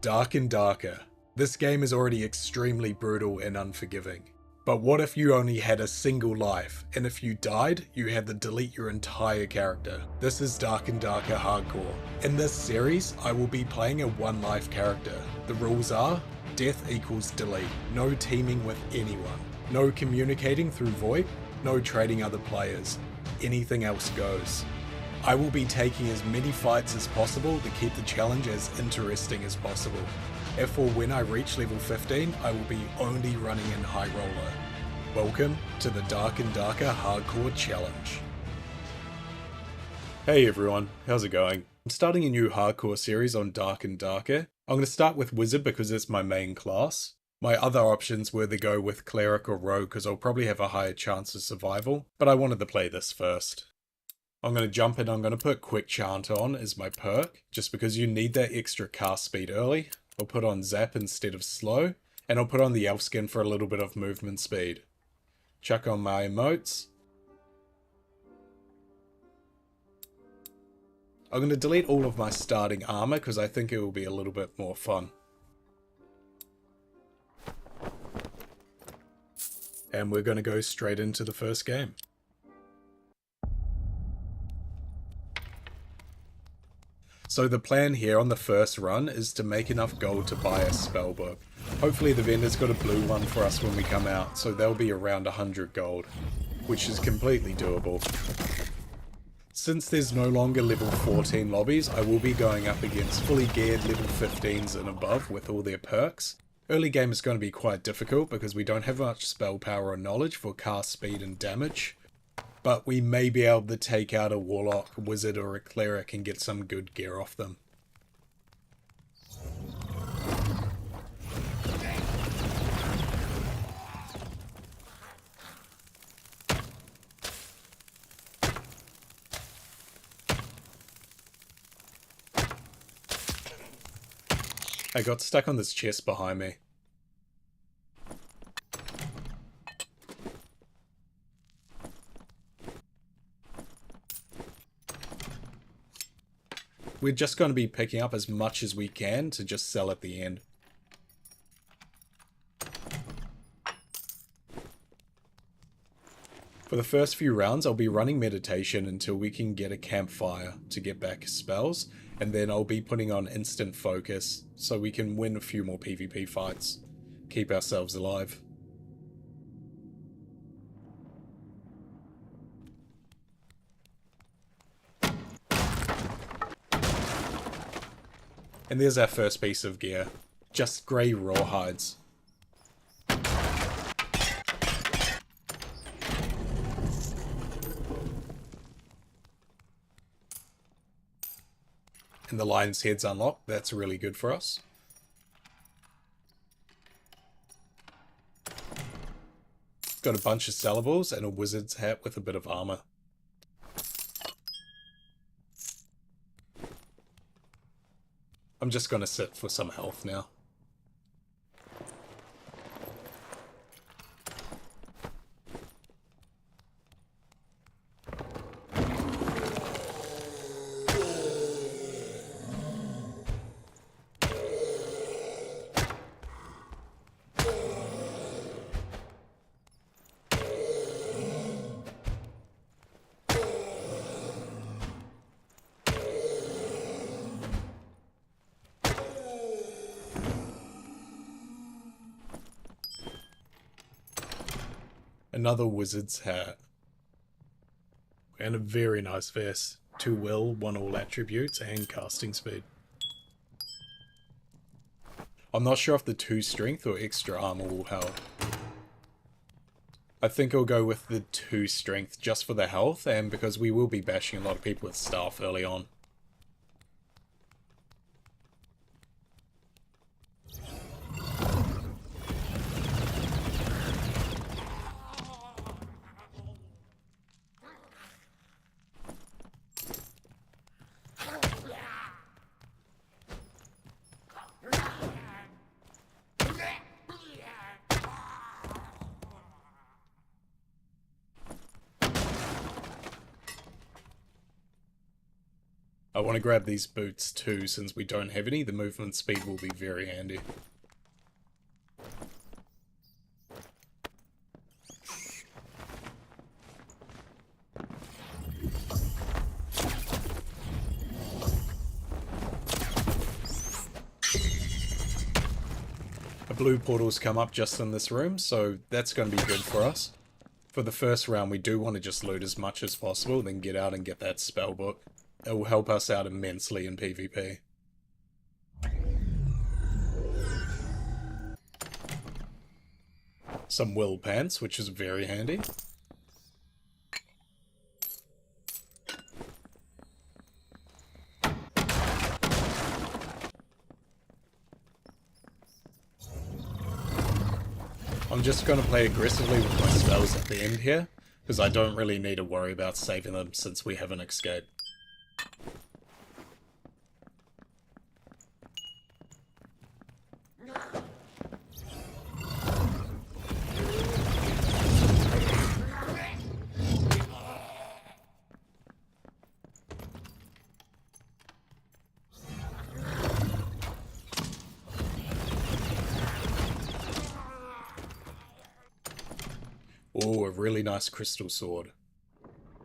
Dark and Darker. This game is already extremely brutal and unforgiving. But what if you only had a single life, and if you died, you had to delete your entire character? This is Dark and Darker Hardcore. In this series, I will be playing a one life character. The rules are, death equals delete, no teaming with anyone, no communicating through VoIP, no trading other players, anything else goes. I will be taking as many fights as possible to keep the challenge as interesting as possible. If or when I reach level 15, I will be only running in High Roller. Welcome to the Dark and Darker Hardcore Challenge. Hey everyone, how's it going? I'm starting a new hardcore series on Dark and Darker. I'm going to start with Wizard because it's my main class. My other options were to go with Cleric or Rogue because I'll probably have a higher chance of survival, but I wanted to play this first. I'm going to jump in, I'm going to put Quick Chant on as my perk, just because you need that extra cast speed early. I'll put on Zap instead of Slow, and I'll put on the Elf Skin for a little bit of movement speed. Chuck on my emotes. I'm going to delete all of my starting armor because I think it will be a little bit more fun. And we're going to go straight into the first game. So the plan here on the first run is to make enough gold to buy a spellbook. Hopefully the vendor's got a blue one for us when we come out, so they'll be around 100 gold, which is completely doable. Since there's no longer level 14 lobbies, I will be going up against fully geared level 15s and above with all their perks. Early game is going to be quite difficult because we don't have much spell power or knowledge for cast speed and damage. But we may be able to take out a Warlock, Wizard or a Cleric and get some good gear off them. I got stuck on this chest behind me. We're just going to be picking up as much as we can to just sell at the end. For the first few rounds, I'll be running meditation until we can get a campfire to get back spells, and then I'll be putting on instant focus so we can win a few more PvP fights, keep ourselves alive. And there's our first piece of gear. Just grey rawhides. And the lion's head's unlocked. That's really good for us. Got a bunch of sellables and a wizard's hat with a bit of armor. I'm just going to sit for some health now. Another wizard's hat. And a very nice vest. 2 will, 1 all attributes, and casting speed. I'm not sure if the 2 strength or extra armor will help. I think I'll go with the 2 strength just for the health and because we will be bashing a lot of people with staff early on. I want to grab these boots too, since we don't have any. The movement speed will be very handy. A blue portal's come up just in this room, so that's going to be good for us. For the first round, we do want to just loot as much as possible, then get out and get that spell book. It will help us out immensely in PvP. Some will pants, which is very handy. I'm just going to play aggressively with my spells at the end here, because I don't really need to worry about saving them since we have an escape. Oh, a really nice crystal sword.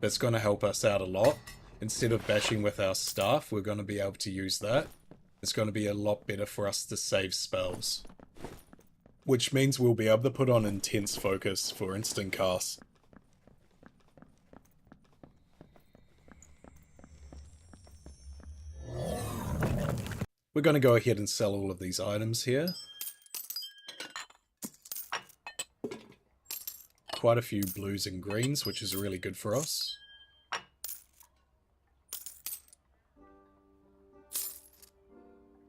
That's going to help us out a lot. Instead of bashing with our staff, we're going to be able to use that. It's going to be a lot better for us to save spells. Which means we'll be able to put on intense focus for instant casts. We're going to go ahead and sell all of these items here. Quite a few blues and greens, which is really good for us.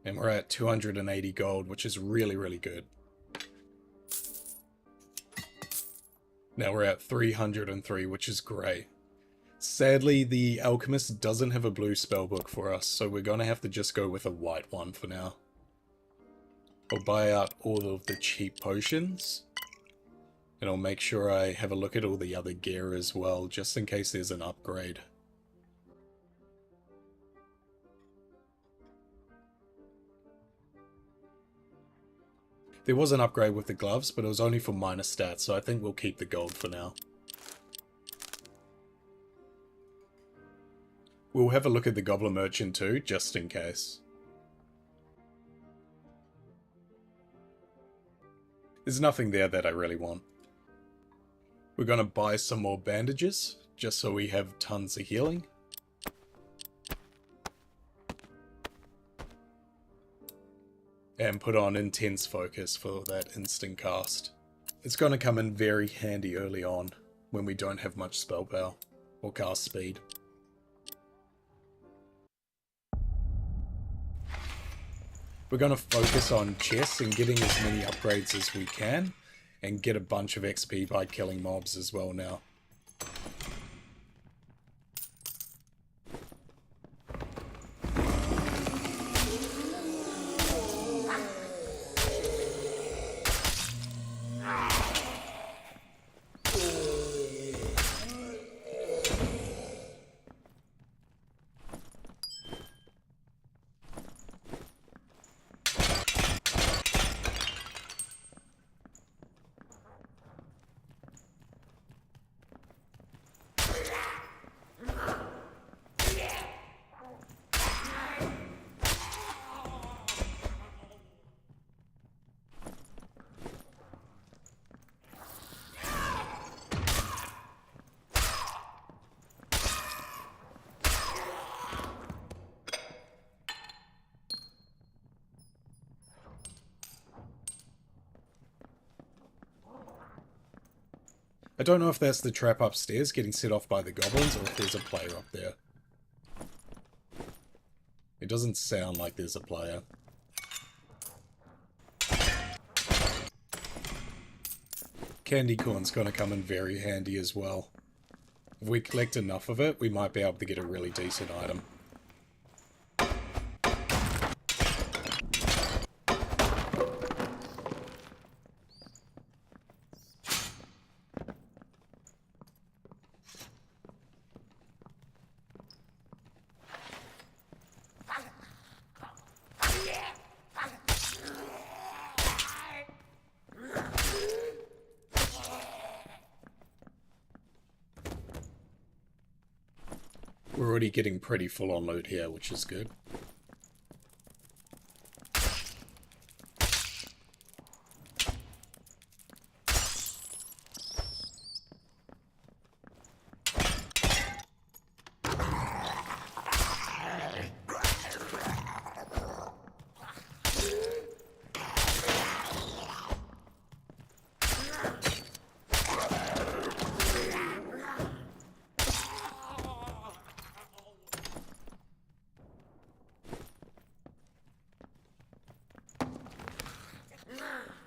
And we're at 280 gold, which is really, really good. Now we're at 303, which is great. Sadly, the alchemist doesn't have a blue spellbook for us, so we're going to have to just go with a white one for now. I'll buy out all of the cheap potions. And I'll make sure I have a look at all the other gear as well, just in case there's an upgrade. There was an upgrade with the gloves, but it was only for minor stats, so I think we'll keep the gold for now. We'll have a look at the Goblin Merchant too, just in case. There's nothing there that I really want. We're going to buy some more bandages, just so we have tons of healing. And put on intense focus for that instant cast. It's going to come in very handy early on, when we don't have much spell power, or cast speed. We're going to focus on chests and getting as many upgrades as we can, and get a bunch of XP by killing mobs as well now. I don't know if that's the trap upstairs getting set off by the goblins, or if there's a player up there. It doesn't sound like there's a player. Candy corn's gonna come in very handy as well. If we collect enough of it, we might be able to get a really decent item. We're already getting pretty full on loot here, which is good.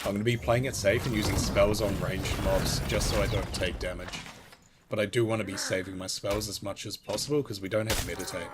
I'm going to be playing it safe and using spells on ranged mobs just so I don't take damage. But I do want to be saving my spells as much as possible because we don't have meditate.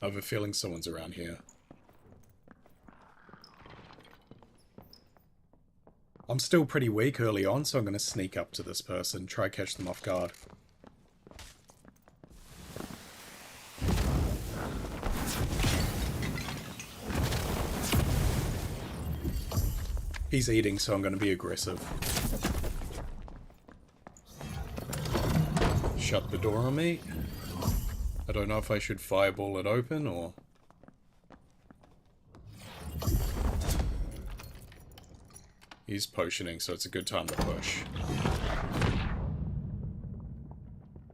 I have a feeling someone's around here. I'm still pretty weak early on, so I'm going to sneak up to this person, try catch them off guard. He's eating, so I'm going to be aggressive. Shut the door on me. I don't know if I should fireball it open or... He's potioning, so it's a good time to push.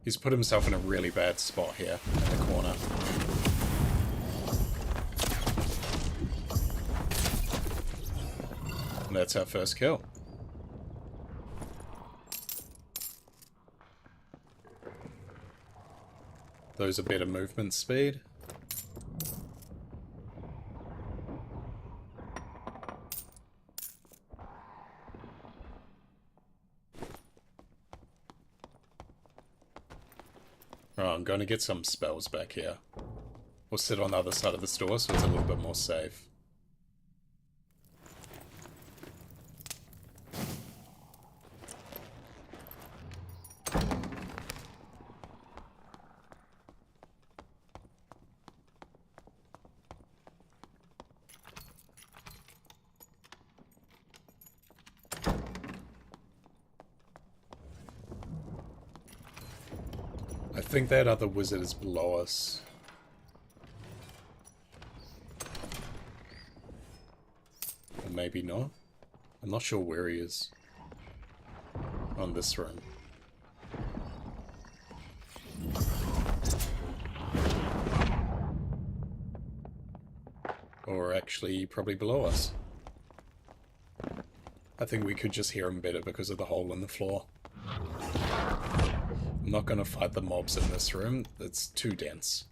He's put himself in a really bad spot here, in the corner. And that's our first kill. Those are better movement speed. Oh, I'm going to get some spells back here. We'll sit on the other side of the store so it's a little bit more safe. I think that other wizard is below us. Or maybe not. I'm not sure where he is. On this room. Or actually, probably below us. I think we could just hear him better because of the hole in the floor. I'm not going to fight the mobs in this room. It's too dense.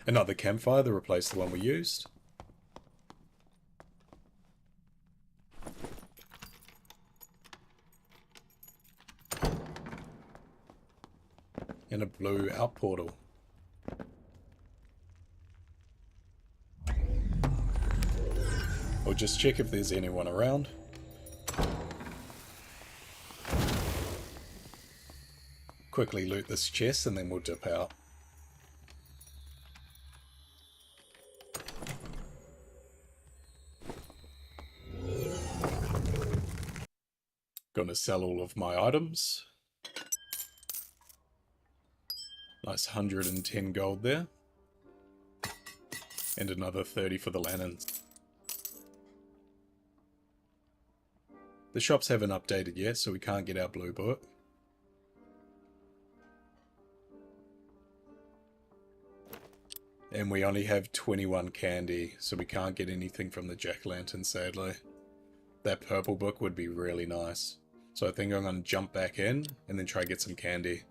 Another campfire to replace the one we used. And a blue out portal. I'll just check if there's anyone around. Quickly loot this chest and then we'll dip out. Gonna sell all of my items. Nice 110 gold there. And another 30 for the lanterns. The shops haven't updated yet, so we can't get our blue book. And we only have 21 candy, so we can't get anything from the jack-o'-lantern, sadly. That purple book would be really nice. So I think I'm going to jump back in, and then try to get some candy.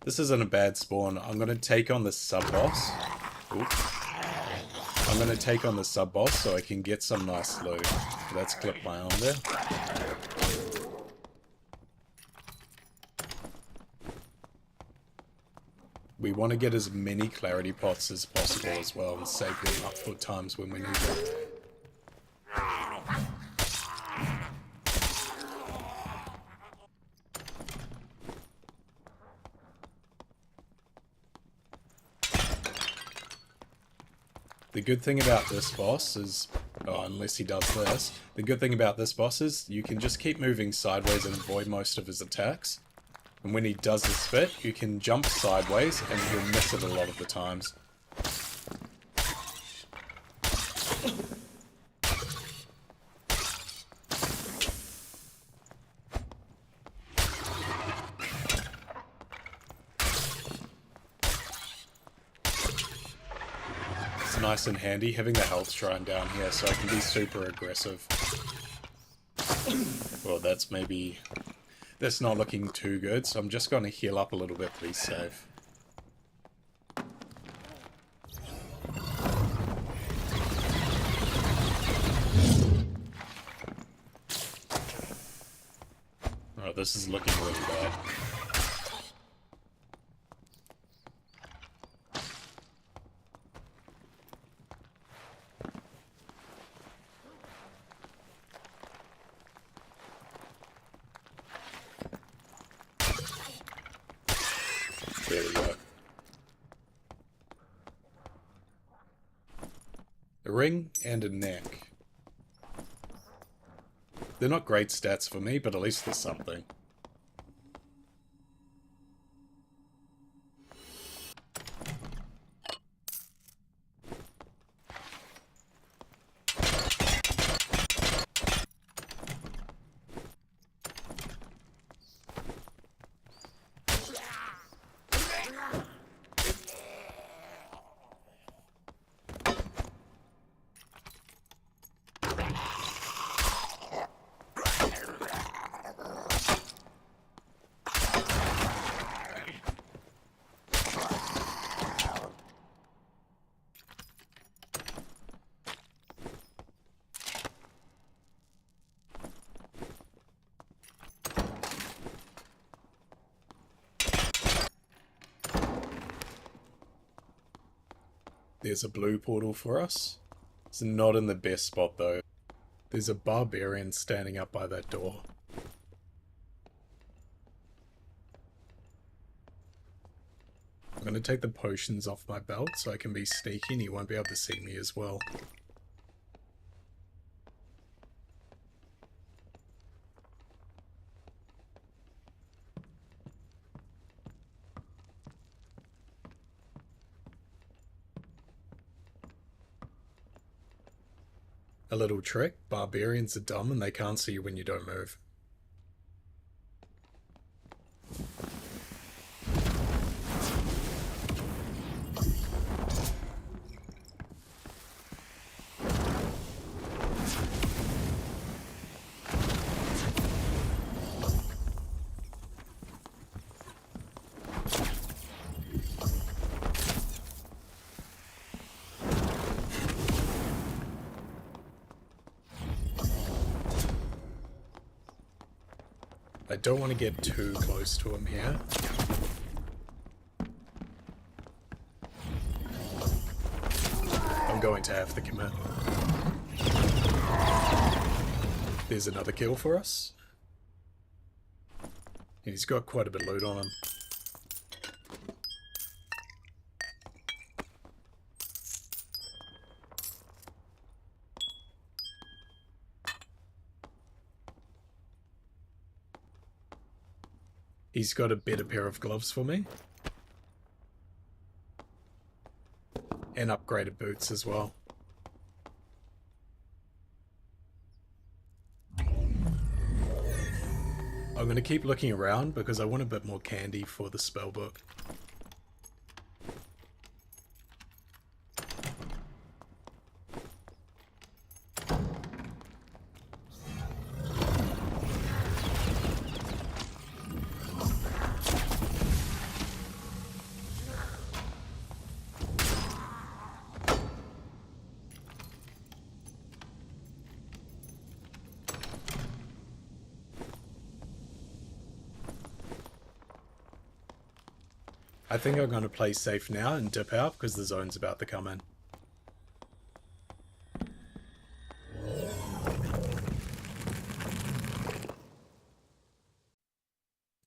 This isn't a bad spawn. I'm going to take on the sub-boss. I'm going to take on the sub-boss so I can get some nice loot. Let's clip my arm there. We want to get as many clarity pots as possible as well and save them up for times when we need them. The good thing about this boss is, unless he does this, the good thing about this boss is you can just keep moving sideways and avoid most of his attacks. And when he does his spit, you can jump sideways and you'll miss it a lot of the times. It's nice and handy having the health shrine down here so I can be super aggressive. Well, that's not looking too good, so I'm just going to heal up a little bit to be safe. Oh, this is looking really bad. There we go. A ring and a neck. They're not great stats for me, but at least there's something. There's a blue portal for us. It's not in the best spot though. There's a barbarian standing up by that door. I'm going to take the potions off my belt so I can be sneaky and he won't be able to see me as well. A little trick, barbarians are dumb and they can't see you when you don't move. I don't want to get too close to him here. I'm going to have to commit. There's another kill for us. And he's got quite a bit of loot on him. He's got a better pair of gloves for me. And upgraded boots as well. I'm going to keep looking around because I want a bit more candy for the spellbook. I think I'm going to play safe now and dip out because the zone's about to come in.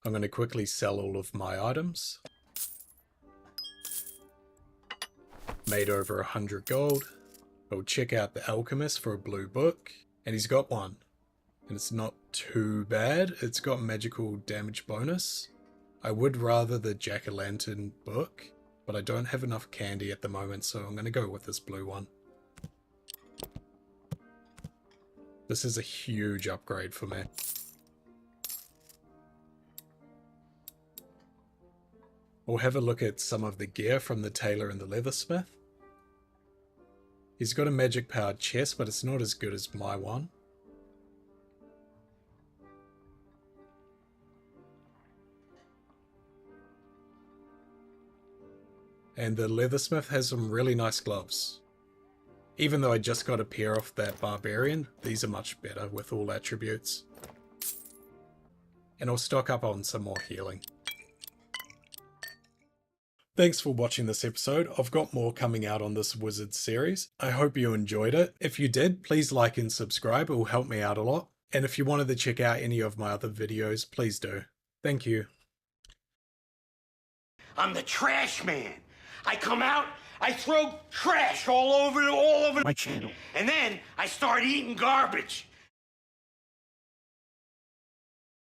I'm going to quickly sell all of my items. Made over 100 gold. I'll check out the alchemist for a blue book. And he's got one. And it's not too bad. It's got magical damage bonus. I would rather the jack-o'-lantern book, but I don't have enough candy at the moment, so I'm going to go with this blue one. This is a huge upgrade for me. We'll have a look at some of the gear from the tailor and the leathersmith. He's got a magic powered chest, but it's not as good as my one. And the leathersmith has some really nice gloves. Even though I just got a pair off that barbarian, these are much better with all attributes. And I'll stock up on some more healing. Thanks for watching this episode. I've got more coming out on this Wizards series. I hope you enjoyed it. If you did, please like and subscribe. It will help me out a lot. And if you wanted to check out any of my other videos, please do. Thank you. I'm the trash man. I come out, I throw trash all over my channel. And then I start eating garbage.